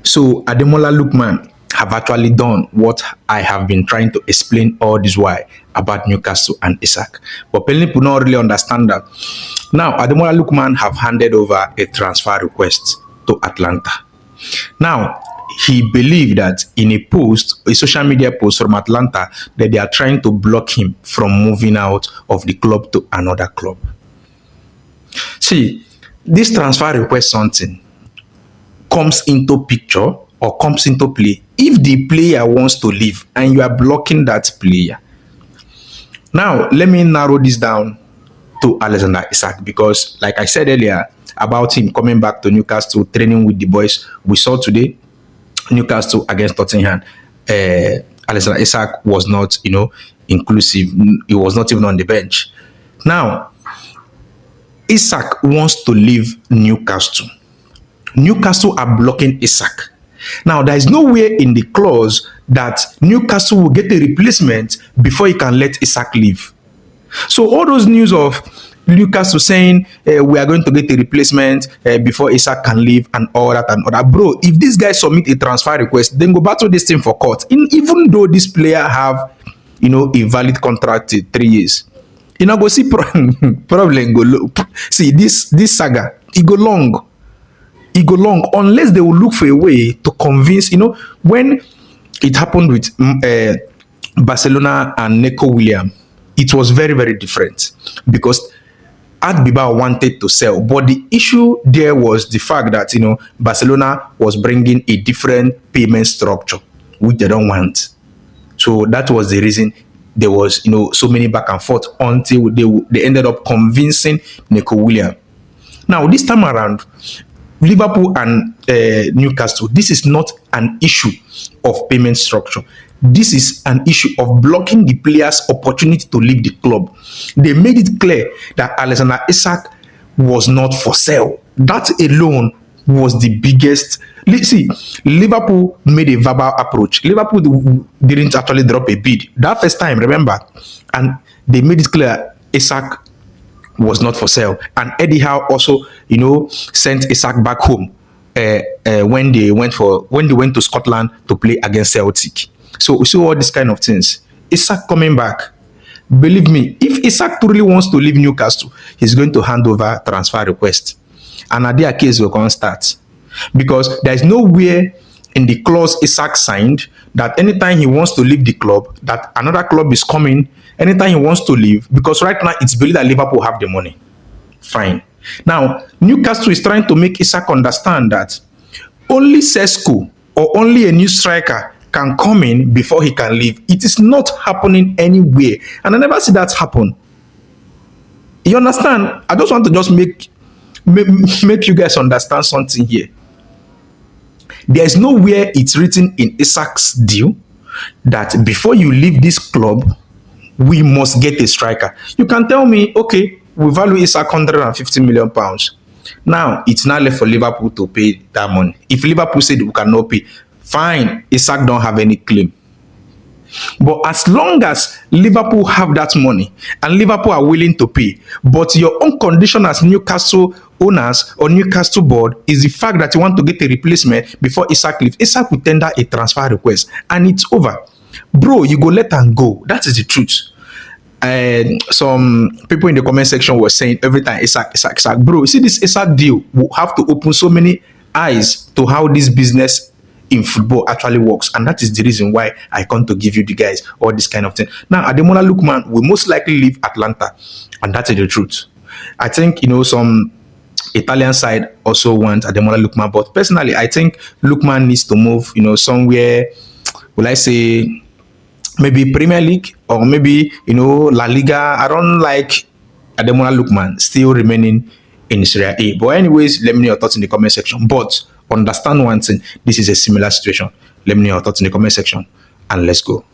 So Ademola Lookman have actually done what I have been trying to explain all this while about Newcastle and ISAK. But many people don't really understand that. Now, Ademola Lookman have handed over a transfer request to Atalanta. Now, he believed that in a post, a social media post from Atalanta, that they are trying to block him from moving out of the club to another club. See, this transfer request something comes into picture or comes into play if the player wants to leave and you are blocking that player. Now, let me narrow this down to Alexander Isak, because like I said earlier about him coming back to Newcastle, training with the boys, we saw today Newcastle against Tottenham. Alexander Isak was not, inclusive. He was not even on the bench. Now, Isak wants to leave Newcastle. Newcastle are blocking Isak. Now, there is nowhere in the clause that Newcastle will get a replacement before he can let Isak leave. So all those news of Newcastle saying we are going to get a replacement before Isak can leave and all that and all that. Bro, if this guy submit a transfer request, then go battle this thing for court. Even though this player have, a valid contract 3 years. Go see problem go see this saga, it go long. It go long unless they will look for a way to convince, when it happened with Barcelona and Neco Williams, it was very, very different because Bilbao wanted to sell. But the issue there was the fact that, Barcelona was bringing a different payment structure, which they don't want. So that was the reason there was, so many back and forth until they ended up convincing Neco Williams. Now, this time around, Liverpool and Newcastle, this is not an issue of payment structure. This is an issue of blocking the player's opportunity to leave the club. They made it clear that Alexander Isak was not for sale. That alone was the biggest. See, Liverpool made a verbal approach. Liverpool didn't actually drop a bid. That first time, remember? And they made it clear Isak was not for sale. And Eddie Howe also, sent Isak back home when they went to Scotland to play against Celtic. So we see all these kind of things. Isak coming back. Believe me, if Isak truly wants to leave Newcastle, he's going to hand over transfer request. And at their case will come start. Because there is nowhere in the clause Isak signed that anytime he wants to leave the club, that another club is coming anytime he wants to leave, because right now it's believed that Liverpool have the money. Fine. Now, Newcastle is trying to make Isak understand that only Sesko or only a new striker can come in before he can leave. It is not happening anywhere. And I never see that happen. You understand? I just want to make you guys understand something here. There is nowhere it's written in Isak's deal that before you leave this club, we must get a striker. You can tell me, okay, we value Isak £150 million. Now, it's not left for Liverpool to pay that money. If Liverpool said we cannot pay, fine, Isak don't have any claim. But as long as Liverpool have that money and Liverpool are willing to pay, but your own condition as Newcastle owners or Newcastle board is the fact that you want to get a replacement before Isak leaves, Isak will tender a transfer request and it's over. Bro, you go let and go. That is the truth. And some people in the comment section were saying every time Isak. Bro, you see this Isak deal will have to open so many eyes to how this business in football actually works, and that is the reason why I come to give you the guys all this kind of thing. Now, Ademola Lookman will most likely leave Atalanta, and that is the truth. I think some Italian side also want Ademola Lookman, but personally, I think Lookman needs to move, somewhere. Will I say maybe Premier League or maybe La Liga? I don't like Ademola Lookman still remaining in Serie A. But anyways, let me know your thoughts in the comment section. But understand one thing, this is a similar situation. Let me know your thoughts in the comment section and let's go.